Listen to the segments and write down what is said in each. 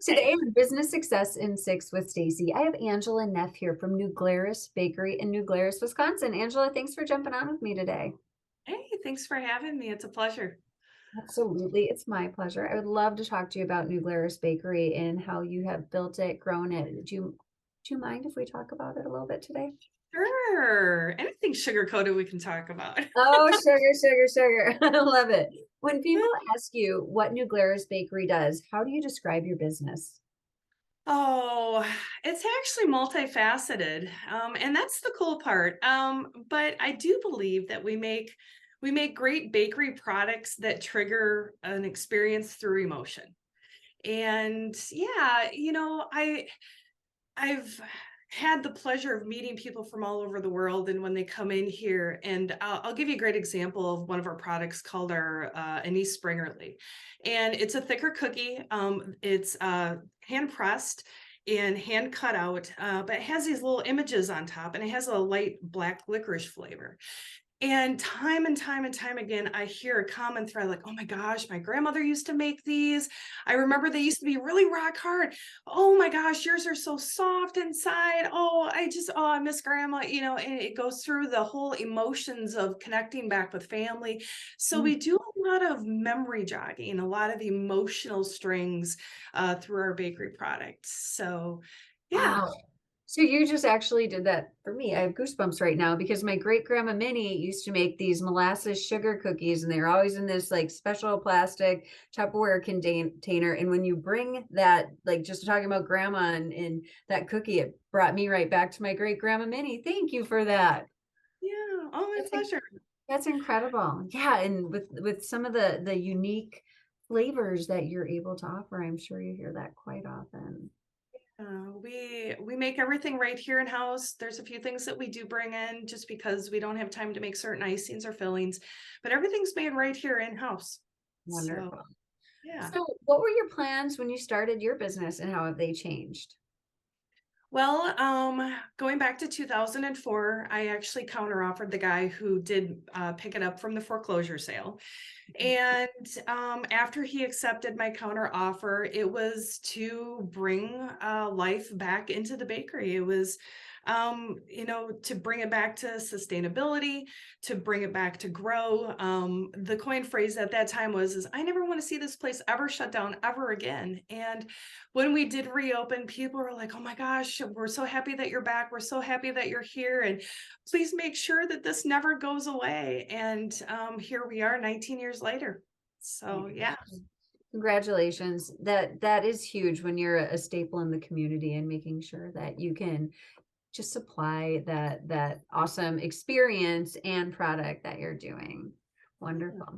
Today on Business Success in Six with Stacie, I have Angela Neff here from New Glarus Bakery in New Glarus, Wisconsin. Angela, thanks for jumping on with me today. Hey, thanks for having me. It's a pleasure. Absolutely. It's my pleasure. I would love to talk to you about New Glarus Bakery and how you have built it, grown it. Do you mind if we talk about it a little bit today? Sure. Anything sugar coated we can talk about. Oh, sugar, sugar, sugar. I love it. When people ask you what New Glarus Bakery does, how do you describe your business? Oh, it's actually multifaceted. And that's the cool part. But I do believe that we make great bakery products that trigger an experience through emotion. And yeah, I've had the pleasure of meeting people from all over the world, and when they come in here, and I'll give you a great example of one of our products called our anise springerly, and it's a thicker cookie. It's hand pressed and hand cut out, but it has these little images on top, and it has a light black licorice flavor. And time and time again, I hear a common thread like, oh my gosh, my grandmother used to make these. I remember they used to be really rock hard. Oh my gosh, yours are so soft inside. I miss grandma, and it goes through the whole emotions of connecting back with family. So Mm. we do a lot of memory jogging, a lot of emotional strings through our bakery products. So, yeah. Wow. So you just actually did that for me. I have goosebumps right now because my great grandma Minnie used to make these molasses sugar cookies, and they're always in this like special plastic Tupperware container. And when you bring that, like just talking about grandma and that cookie, it brought me right back to my great grandma Minnie. Thank you for that. Yeah. Oh, my That's in- pleasure. that's incredible. Yeah, and with some of the unique flavors that you're able to offer, I'm sure you hear that quite often. We make everything right here in house. There's a few things that we do bring in just because we don't have time to make certain icings or fillings, but everything's made right here in house. So, Wonderful. yeah. So, what were your plans when you started your business and how have they changed? Well, going back to 2004, I actually counteroffered the guy who did pick it up from the foreclosure sale. And after he accepted my counter offer, it was to bring life back into the bakery. It was, to bring it back to sustainability, to bring it back to grow. The coin phrase at that time is I never want to see this place ever shut down ever again. And when we did reopen, people were like, oh my gosh, we're so happy that you're back. We're so happy that you're here. And please make sure that this never goes away. And here we are 19 years later. So, yeah. Congratulations. That is huge when you're a staple in the community and making sure that you can just supply that awesome experience and product that you're doing. Wonderful.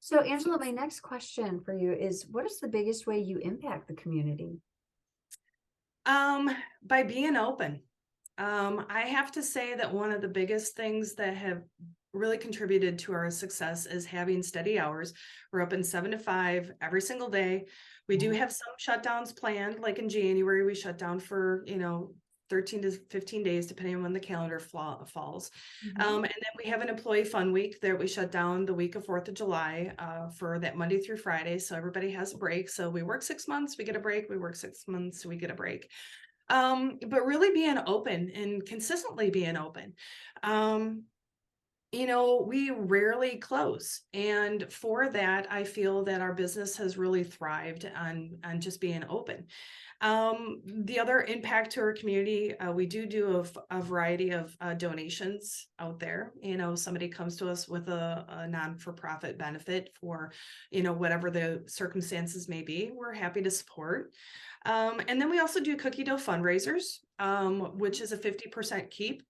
So, Angela, my next question for you is what is the biggest way you impact the community? Um, by being open. I have to say that one of the biggest things that have really contributed to our success is having steady hours. We're open 7 to 5 every single day. We do have some shutdowns planned, like in January, we shut down for, 13 to 15 days, depending on when the calendar falls. Mhm. And then we have an employee fun week that we shut down the week of 4th of July for that Monday through Friday. So everybody has a break. So we work 6 months, we get a break. We work 6 months, we get a break. But really being open and consistently being open. Um, we rarely close. And for that, I feel that our business has really thrived on just being open. The other impact to our community, we do a variety of donations out there. Somebody comes to us with a non-for-profit benefit for, whatever the circumstances may be, we're happy to support. And then we also do cookie dough fundraisers, which is a 50% keep.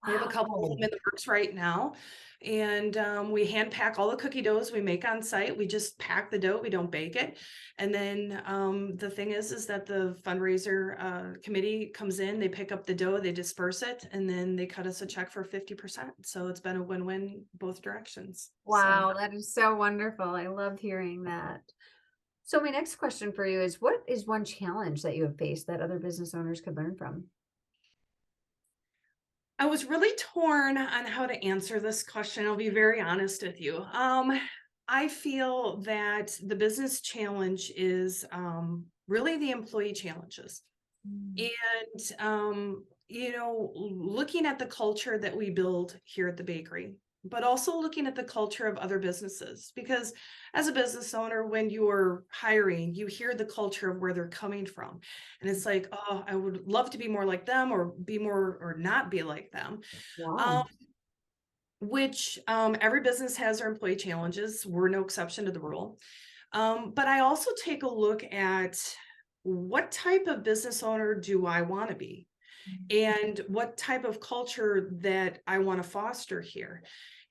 We have a couple of them Wow. in the works right now, and we hand pack all the cookie doughs we make on site. We just pack the dough, we don't bake it. And then the thing is that the fundraiser committee comes in, they pick up the dough, they disperse it, and then they cut us a check for 50%. So it's been a win-win both directions. So Wow, that is so wonderful. I love hearing that. So my next question for you is what is one challenge that you have faced that other business owners could learn from? I was really torn on how to answer this question. I'll be very honest with you. I feel that the business challenge is really the employee challenges. Mm. And, looking at the culture that we build here at the bakery, but also looking at the culture of other businesses. Because as a business owner, when you're hiring, you hear the culture of where they're coming from. And it's like, oh, I would love to be more like them, or be more, or not be like them. Wow. Um, which every business has their employee challenges. We're no exception to the rule. But I also take a look at, what type of business owner do I want to be? And what type of culture that I want to foster here.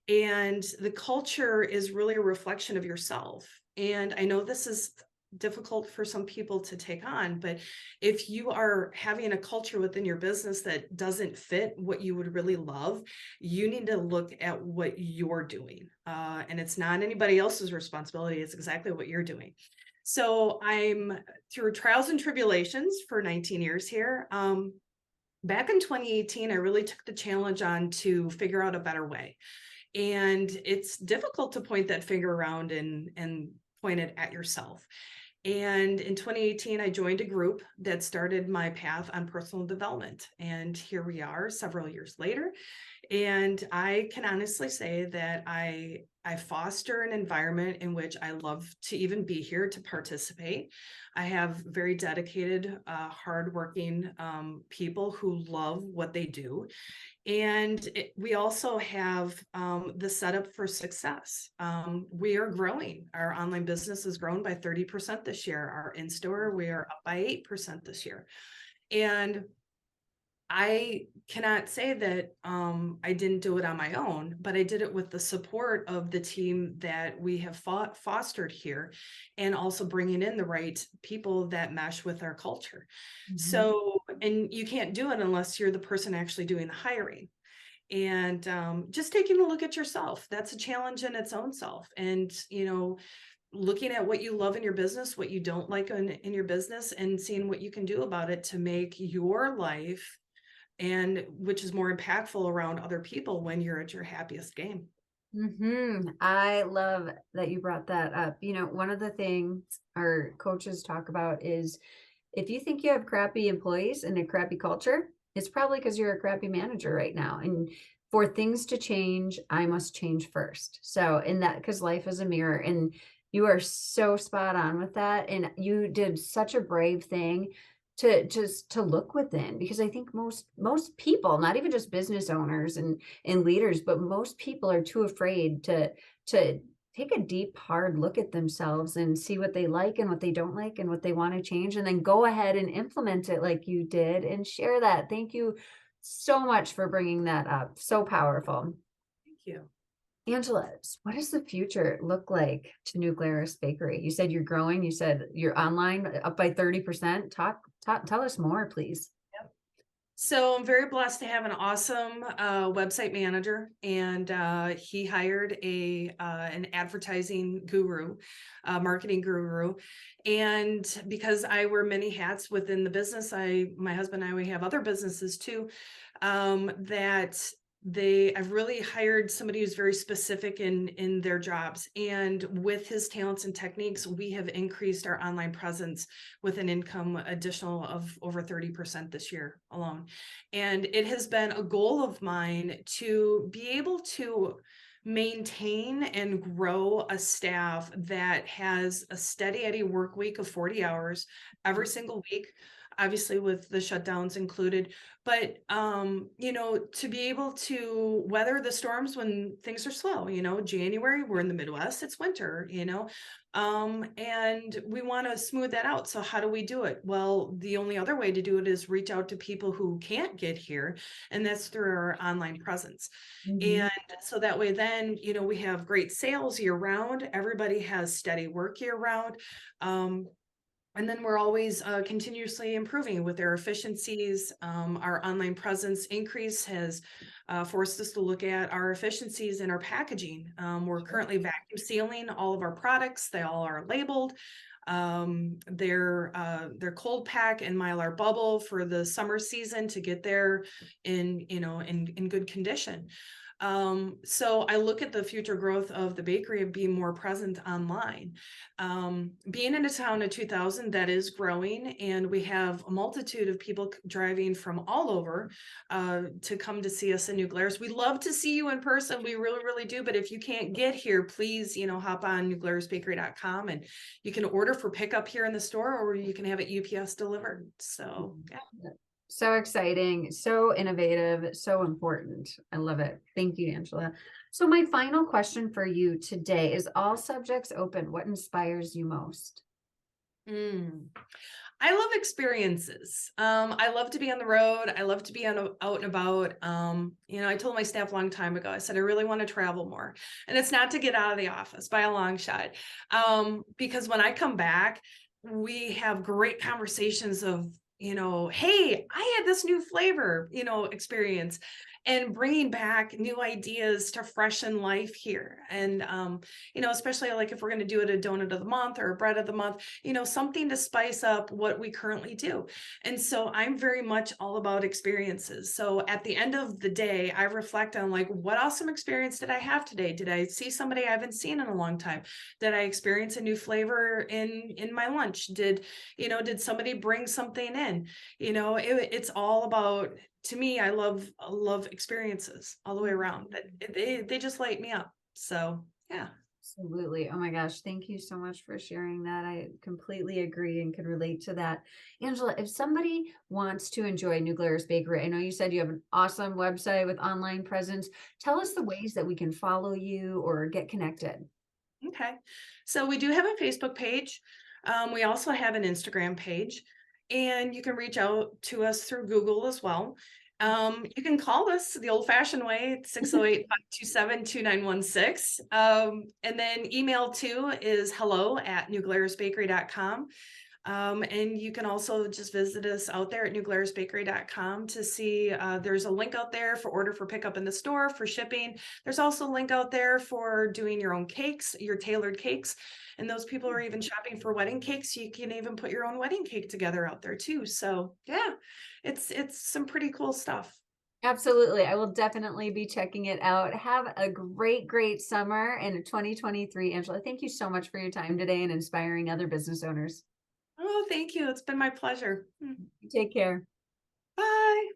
And the culture is really a reflection of yourself. And I know this is difficult for some people to take on, but if you are having a culture within your business that doesn't fit what you would really love, you need to look at what you're doing. And it's not anybody else's responsibility, it's exactly what you're doing. So I'm through trials and tribulations for 19 years here. Back in 2018, I really took the challenge on to figure out a better way. And it's difficult to point that finger around and point it at yourself. And in 2018, I joined a group that started my path on personal development. And here we are several years later. And I can honestly say that I foster an environment in which I love to even be here to participate. I have very dedicated, hardworking people who love what they do. And we also have the setup for success. We are growing. Our online business has grown by 30% this year. Our in-store, we are up by 8% this year. And I cannot say that I didn't do it on my own, but I did it with the support of the team that we have fostered here, and also bringing in the right people that mesh with our culture. Mhm. So, and you can't do it unless you're the person actually doing the hiring. And just taking a look at yourself, that's a challenge in its own self. And, looking at what you love in your business, what you don't like in your business, and seeing what you can do about it to make your life, and which is more impactful around other people when you're at your happiest game. I love that you brought that up. One of the things our coaches talk about is, if you think you have crappy employees and a crappy culture, it's probably because you're a crappy manager right now. And for things to change, I must change first. So, in that, because life is a mirror, and you are so spot on with that. And you did such a brave thing to just to look within, because I think most people, not even just business owners and leaders, but most people are too afraid to take a deep, hard look at themselves and see what they like and what they don't like and what they want to change, and then go ahead and implement it like you did and share that. Thank you so much for bringing that up. So powerful. Thank you. Angela, what does the future look like to New Glarus Bakery? You said you're growing. You said you're online up by 30%. Tell us more, please. So I'm very blessed to have an awesome website manager, and he hired an advertising guru, marketing guru, and because I wear many hats within the business, my husband and I, we have other businesses too, that I've really hired somebody who's very specific in their jobs, and with his talents and techniques, we have increased our online presence with an income additional of over 30% this year alone. And it has been a goal of mine to be able to maintain and grow a staff that has a steady Eddie work week of 40 hours every single week, obviously with the shutdowns included. But to be able to weather the storms when things are slow. January, we're in the Midwest, it's winter, and we want to smooth that out. So how do we do it? Well, the only other way to do it is reach out to people who can't get here, and that's through our online presence. Mhm. And so that way, then, we have great sales year round. Everybody has steady work year round. And then we're always continuously improving with their efficiencies. Our online presence increase has forced us to look at our efficiencies in our packaging. We're currently vacuum sealing all of our products. They all are labeled. They're cold pack and Mylar bubble for the summer season to get there in good condition. So I look at the future growth of the bakery of being more present online. Being in a town of 2,000 that is growing, and we have a multitude of people driving from all over to come to see us in New Glarus. We love to see you in person. We really, really do. But if you can't get here, please, hop on newglarusbakery.com and you can order for pickup here in the store, or you can have it UPS delivered. So yeah. So exciting, so innovative, so important. I love it. Thank you, Angela. So my final question for you today is, all subjects open, what inspires you most? I love experiences. I love to be on the road. I love to be out and about. I told my staff a long time ago, I said, I really want to travel more. And it's not to get out of the office by a long shot. Because when I come back, we have great conversations of, hey, I had this new flavor, experience, and bringing back new ideas to freshen life here. And, especially like if we're going to do it a donut of the month or a bread of the month, something to spice up what we currently do. And so I'm very much all about experiences. So at the end of the day, I reflect on like, what awesome experience did I have today? Did I see somebody I haven't seen in a long time? Did I experience a new flavor in my lunch? Did somebody bring something in? It's all about, to me, I love experiences all the way around. They just light me up. So yeah. Absolutely. Oh my gosh. Thank you so much for sharing that. I completely agree and can relate to that. Angela, if somebody wants to enjoy New Glarus Bakery, I know you said you have an awesome website with online presence. Tell us the ways that we can follow you or get connected. Okay. So we do have a Facebook page. We also have an Instagram page, and you can reach out to us through Google as well. You can call us the old-fashioned way, 608-527-2916. And then email too is hello@newglarusbakery.com. And you can also just visit us out there at newglarusbakery.com to see, there's a link out there for order for pickup in the store for shipping. There's also a link out there for doing your own cakes, your tailored cakes. And those people are even shopping for wedding cakes. You can even put your own wedding cake together out there too. So yeah, it's some pretty cool stuff. Absolutely. I will definitely be checking it out. Have a great, great summer in 2023, Angela. Thank you so much for your time today and inspiring other business owners. Oh, thank you. It's been my pleasure. Take care. Bye.